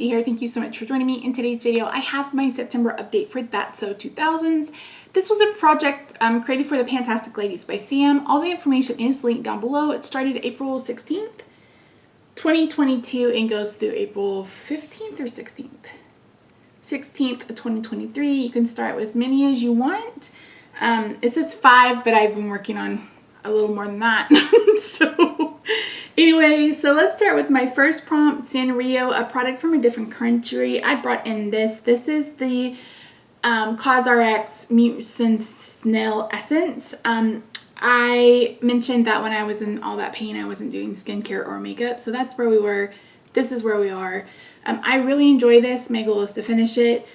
here. Thank you so much for joining me. In today's video, I have my September update for That's So 2000s. This was a project created for the Fantastic Ladies by Sam. All the information is linked down below. It started April 16th, 2022 and goes through April 15th or 16th. 16th of 2023. You can start with as many as you want. It says 5, but I've been working on a little more than that. So anyway, so let's start with my first prompt, Sanrio, a product from a different country. I brought in this. This is the CosRx Mucin Snail Essence. I mentioned that when I was in all that pain, I wasn't doing skincare or makeup. So that's where we were. This is where we are. I really enjoy this. My goal is to finish it.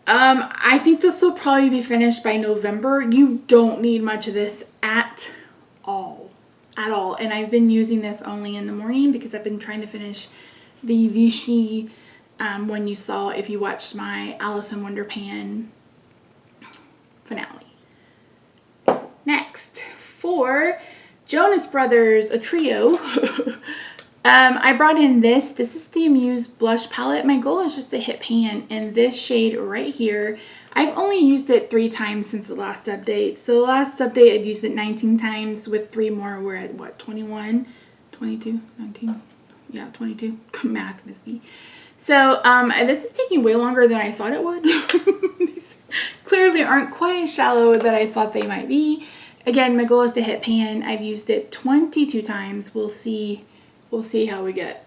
I think this will probably be finished by November. You don't need much of this at all. And I've been using this only in the morning because I've been trying to finish the Vichy one you saw if you watched my Alice in Wonderland finale. Next, for Jonas Brothers, a trio. I brought in this. This is the Amuse blush palette. My goal is just to hit pan in this shade right here. I've only used it 3 times since the last update. So the last update I'd used it 19 times with 3 more. We're at what, 21, 22, 19, yeah, 22. Math, Misty. So this is taking way longer than I thought it would. These clearly aren't quite as shallow that I thought they might be. Again, my goal is to hit pan. I've used it 22 times. We'll see how we get.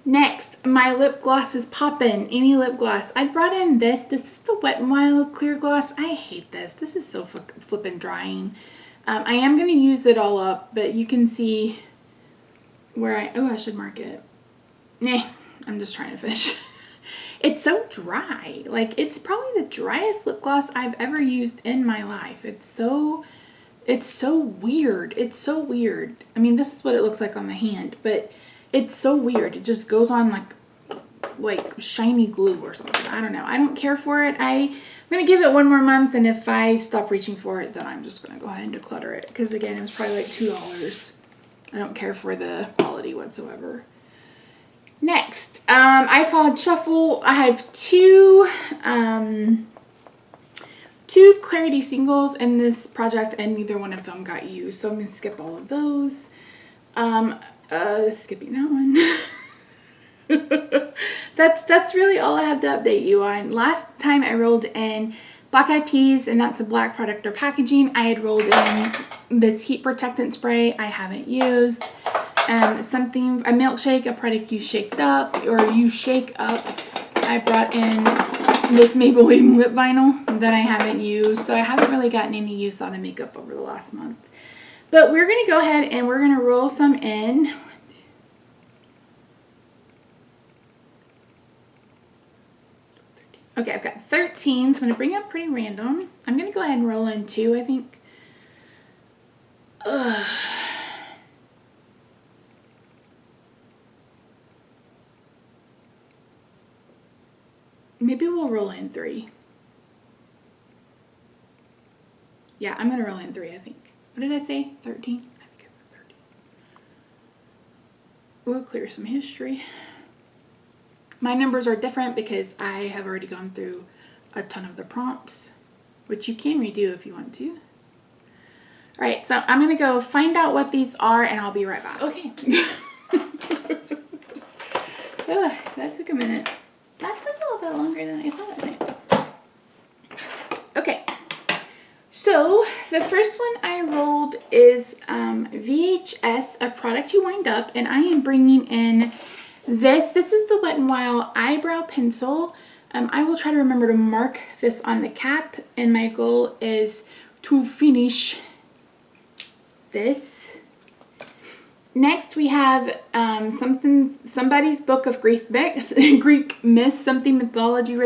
Next, my lip gloss is poppin'. Any lip gloss. I brought in this. This is the Wet n Wild clear gloss. I hate this. This is so flippin' drying. I am going to use it all up, but you can see where I should mark it. Nah, I'm just trying to finish. It's so dry. Like, it's probably the driest lip gloss I've ever used in my life. It's so weird. It's so weird. I mean, this is what it looks like on the hand, but it's so weird. It just goes on like shiny glue or something. I don't know. I don't care for it. I'm going to give it 1 more month, and if I stop reaching for it, then I'm just going to go ahead and declutter it, because again, it was probably like $2. I don't care for the quality whatsoever. Next, I followed Shuffle. I have two Clarity singles in this project, and neither one of them got used, so I'm going to skip all of those. Skipping that one. That's really all I have to update you on. Last time I rolled in Black Eyed Peas, and that's a black product or packaging. I had rolled in this heat protectant spray I haven't used. A milkshake, a product you shaked up, or you shake up. I brought in this Maybelline lip vinyl that I haven't used, so I haven't really gotten any use out of makeup over the last month. But we're going to go ahead and we're going to roll some in. Okay, I've got 13, so I'm going to bring up pretty random. I'm going to go ahead and roll in 2, I think. Ugh. Maybe we'll roll in 3. Yeah, I'm going to roll in 3, I think. What did I say? 13? I think it's 13. We'll clear some history. My numbers are different because I have already gone through a ton of the prompts, which you can redo if you want to. All right, so I'm going to go find out what these are, and I'll be right back. Okay. That took a minute. That took a little bit longer than I thought it might. Okay. So the first one I rolled is VHS, a product you wind up, and I am bringing in this. This is the Wet n Wild eyebrow pencil. I will try to remember to mark this on the cap, and my goal is to finish this. Next, we have somebody's book of Greek myths, something mythology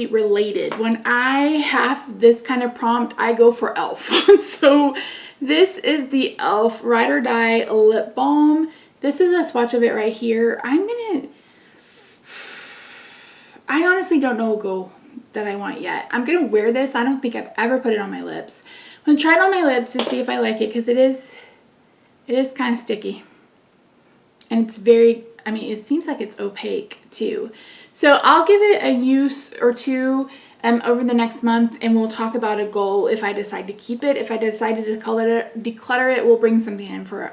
related. When I have this kind of prompt, I go for e.l.f. So this is the e.l.f. Ride or Die lip balm. This is a swatch of it right here. I honestly don't know a goal that I want yet. I'm gonna wear this. I don't think I've ever put it on my lips. I'm gonna try it on my lips to see if I like it, because it is kind of sticky. And it's very, I mean, it seems like it's opaque too. So I'll give it a use or two over the next month, and we'll talk about a goal if I decide to keep it. If I decided to declutter it, we'll bring something in for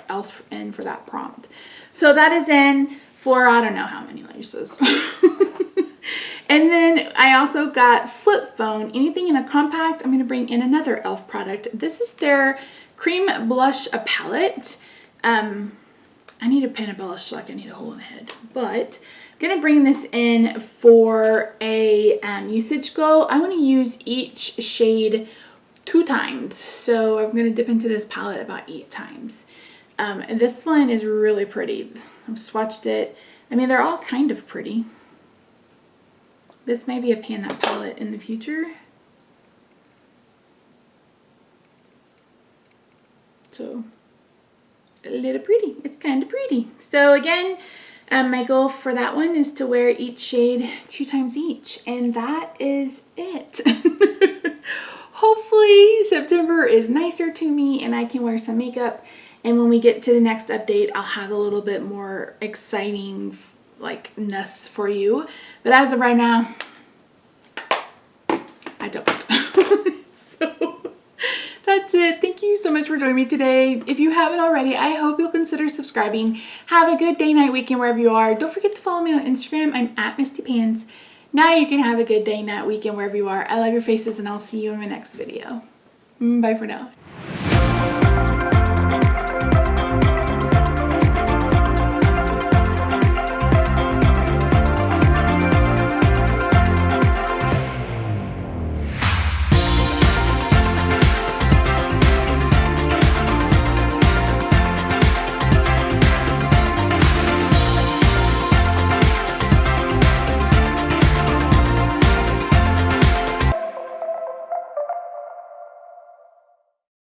that prompt. So that is in for I don't know how many laces. And then I also got flip phone. Anything in a compact, I'm going to bring in another e.l.f. product. This is their cream blush palette. I need a pen and blush like I need a hole in the head, but I'm going to bring this in for a usage goal. I want to use each shade 2 times. So I'm going to dip into this palette about 8 times. And this one is really pretty. I've swatched it. I mean, they're all kind of pretty. This may be a pan that palette in the future. So a little pretty. It's kind of pretty. So again, my goal for that one is to wear each shade 2 times each. And that is it. Hopefully September is nicer to me and I can wear some makeup. And when we get to the next update, I'll have a little bit more exciting like-ness for you. But as of right now, I don't. So that's it. Thank you so much for joining me today. If you haven't already, I hope you'll consider subscribing. Have a good day, night, weekend, wherever you are. Don't forget to follow me on Instagram. I'm at Misty Pans. Now you can have a good day, night, weekend, wherever you are. I love your faces, and I'll see you in my next video. Bye for now.